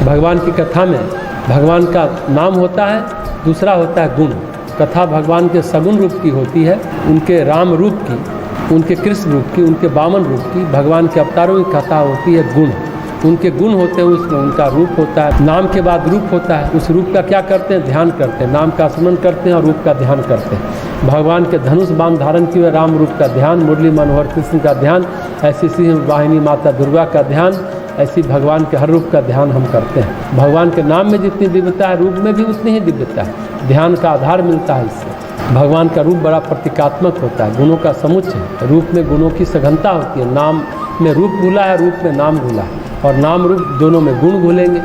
भगवान की कथा में भगवान का नाम होता है, दूसरा होता है गुण। कथा भगवान के सगुण रूप की होती है, उनके राम रूप की, उनके कृष्ण रूप की, उनके वामन रूप की। भगवान के अवतारों की कथा होती है गुण। उनके गुण होते हैं, उसमें उनका रूप होता है। नाम के बाद रूप होता है, उस रूप का क्या करते हैं? ध्यान करते हैं। नाम का स्मरण करते हैं और रूप का ध्यान करते हैं। भगवान के धनुष बाण धारण किए हुए राम रूप का ध्यान, मुरली मनोहर कृष्ण का ध्यान, ऐसी सिंह वाहिनी माता दुर्गा का ध्यान, ऐसी भगवान के हर रूप का ध्यान हम करते हैं। भगवान के नाम में जितनी दिव्यता है, रूप में भी उतनी ही दिव्यता है। ध्यान का आधार मिलता है इससे। भगवान का रूप बड़ा प्रतीकात्मक होता है, गुणों का समुच्चय। रूप में गुणों की सघनता होती है। नाम में रूप घुला है, रूप में नाम घुला है, और नाम रूप दोनों में गुण घुलेंगे।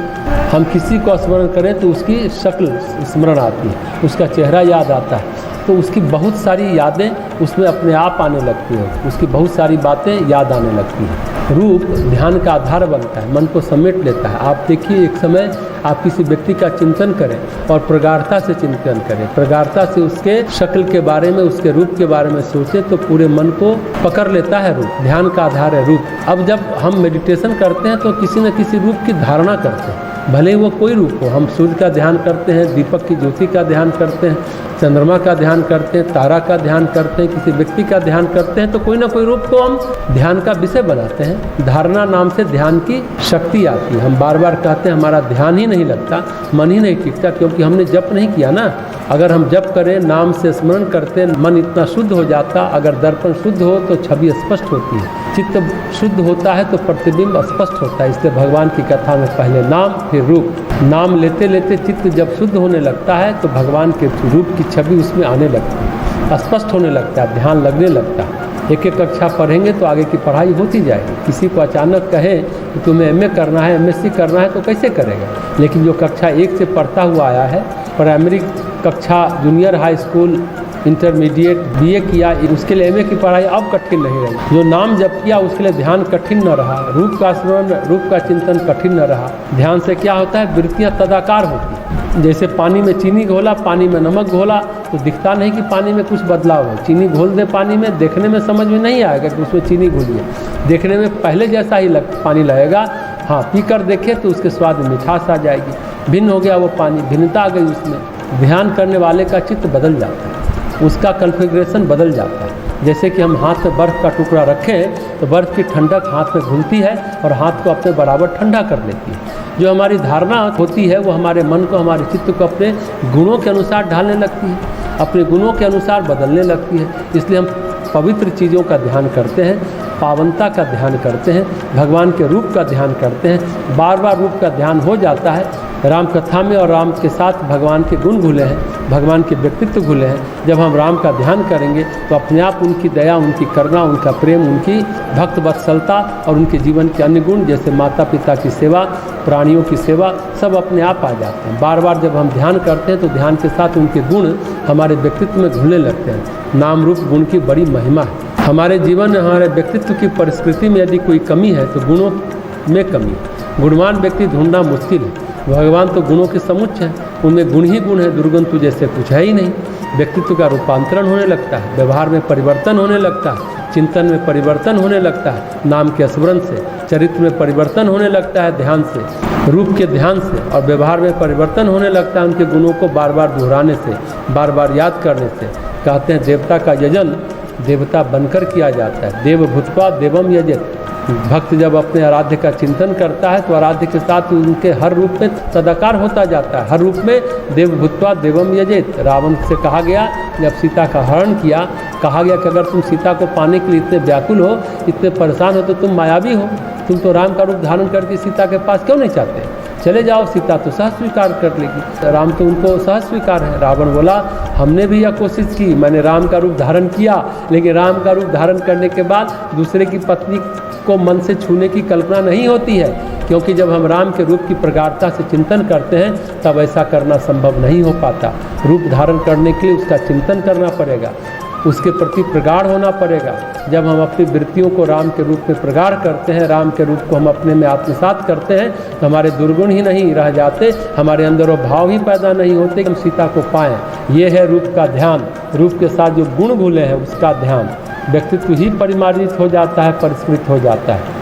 हम किसी को स्मरण करें तो उसकी शक्ल स्मरण आती है, उसका चेहरा याद आता है, तो उसकी बहुत सारी यादें उसमें अपने आप आने लगती हैं, उसकी बहुत सारी बातें याद आने लगती हैं। रूप ध्यान का आधार बनता है, मन को समेट लेता है। आप देखिए, एक समय आप किसी व्यक्ति का चिंतन करें और प्रगाढ़ता से चिंतन करें, प्रगाढ़ता से उसके शक्ल के बारे में, उसके रूप के बारे में सोचें, तो पूरे मन को पकड़ लेता है रूप। ध्यान का आधार है रूप। अब जब हम मेडिटेशन करते हैं तो किसी न किसी रूप की धारणा करते हैं, भले ही वो कोई रूप हो। हम सूर्य का ध्यान करते हैं, दीपक की ज्योति का ध्यान करते हैं, चंद्रमा का ध्यान करते हैं, तारा का ध्यान करते हैं, किसी व्यक्ति का ध्यान करते हैं, तो कोई ना कोई रूप को हम ध्यान का विषय बनाते हैं। धारणा नाम से ध्यान की शक्ति आती है। हम बार बार कहते हैं हमारा ध्यान ही नहीं लगता, मन ही नहीं टिकता, क्योंकि हमने जप नहीं किया ना। अगर हम जप करें, नाम से स्मरण करते, मन इतना शुद्ध हो जाता। अगर दर्पण शुद्ध हो तो छवि स्पष्ट होती है, चित्त शुद्ध होता है तो प्रतिबिंब स्पष्ट होता है। इसलिए भगवान की कथा में पहले नाम फिर रूप। नाम लेते लेते चित्त जब शुद्ध होने लगता है तो भगवान के रूप की छवि उसमें आने लगती है, स्पष्ट होने लगता है, ध्यान लगने लगता है। एक एक कक्षा पढ़ेंगे तो आगे की पढ़ाई होती जाएगी। किसी को अचानक कहे कि तुम्हें एमए करना है, एमएससी करना है, तो कैसे करेगा? लेकिन जो कक्षा 1 से पढ़ता हुआ आया है, प्राइमरी कक्षा, junior high school, intermediate, BA किया, उसके लिए एमए की पढ़ाई अब कठिन नहीं रही। जो नाम जप किया उसके लिए ध्यान कठिन न रहा, रूप का स्मरण, रूप का चिंतन कठिन न रहा। ध्यान से क्या होता है? वृत्तियाँ तदाकार होती हैं। जैसे पानी में चीनी घोला, पानी में नमक घोला, तो दिखता नहीं कि पानी में कुछ बदलाव है। चीनी घोल दे पानी में, देखने में समझ में नहीं आएगा कि उसमें चीनी घोली है। देखने में पहले जैसा ही पानी लगेगा, हाँ, पीकर देखे तो उसके स्वाद में मिठास आ जाएगी। भिन्न हो गया वो पानी, भिन्नता आ गई उसमें। ध्यान करने वाले का चित्त बदल जाता है, उसका कन्फिग्रेशन बदल जाता है। जैसे कि हम हाथ में बर्फ़ का टुकड़ा रखें तो बर्फ़ की ठंडक हाथ में घुलती है और हाथ को अपने बराबर ठंडा कर लेती है। जो हमारी धारणा होती है वो हमारे मन को, हमारे चित्त को अपने गुणों के अनुसार ढालने लगती है, अपने गुणों के अनुसार बदलने लगती है। इसलिए हम पवित्र चीज़ों का ध्यान करते हैं, पावनता का ध्यान करते हैं, भगवान के रूप का ध्यान करते हैं। बार बार रूप का ध्यान हो जाता है। राम कथा में और राम के साथ भगवान के गुण घुले हैं, भगवान के व्यक्तित्व घुले हैं। जब हम राम का ध्यान करेंगे तो अपने आप उनकी दया, उनकी करुणा, उनका प्रेम, उनकी भक्त वत्सलता और उनके जीवन के अन्य गुण, जैसे माता पिता की सेवा, प्राणियों की सेवा, सब अपने आप आ जाते हैं। बार बार जब हम ध्यान करते हैं तो ध्यान के साथ उनके गुण हमारे व्यक्तित्व में घुलने लगते हैं। नाम रूप गुण की बड़ी महिमा है। हमारे जीवन में, हमारे व्यक्तित्व की परिस्कृति में यदि कोई कमी है तो गुणों में कमी। गुणवान व्यक्ति ढूंढना मुश्किल है। भगवान तो गुणों के समुच्चय हैं, उनमें गुण ही गुण है, दुर्गुण तो जैसे कुछ है ही नहीं। व्यक्तित्व का रूपांतरण होने लगता है, व्यवहार में परिवर्तन होने लगता है, चिंतन में परिवर्तन होने लगता है नाम के स्मरण से, चरित्र में परिवर्तन होने लगता है ध्यान से, रूप के ध्यान से, और व्यवहार में परिवर्तन होने लगता है उनके गुणों को बार बार दोहराने से, बार बार याद करने से। कहते हैं देवता का यजन देवता बनकर किया जाता है। देव भूत्वा देवम यजेत। भक्त जब अपने आराध्य का चिंतन करता है तो आराध्य के साथ उनके हर रूप में सदाकार होता जाता है। हर रूप में देव भूत्वा देवम यजेत। रावण से कहा गया, जब सीता का हरण किया, कहा गया कि अगर तुम सीता को पाने के लिए इतने व्याकुल हो, इतने परेशान हो, तो तुम मायावी हो, तुम तो राम का रूप धारण करके सीता के पास क्यों नहीं चाहते? चले जाओ, सीता तो सहज स्वीकार कर लेगी। राम तो उनको सहज स्वीकार है। रावण बोला, हमने भी यह कोशिश की, मैंने राम का रूप धारण किया, लेकिन राम का रूप धारण करने के बाद दूसरे की पत्नी को मन से छूने की कल्पना नहीं होती है, क्योंकि जब हम राम के रूप की प्रगाढ़ता से चिंतन करते हैं तब ऐसा करना संभव नहीं हो पाता। रूप धारण करने के लिए उसका चिंतन करना पड़ेगा, उसके प्रति प्रगाढ़ होना पड़ेगा। जब हम अपनी वृत्तियों को राम के रूप में प्रगाढ़ करते हैं, राम के रूप को हम अपने में आत्मसात करते हैं, तो हमारे दुर्गुण ही नहीं रह जाते, हमारे अंदर वो भाव ही पैदा नहीं होते कि हम सीता को पाएं। ये है रूप का ध्यान। रूप के साथ जो गुण भूले हैं उसका ध्यान। व्यक्तित्व ही परिमार्जित हो जाता है, परिष्कृत हो जाता है।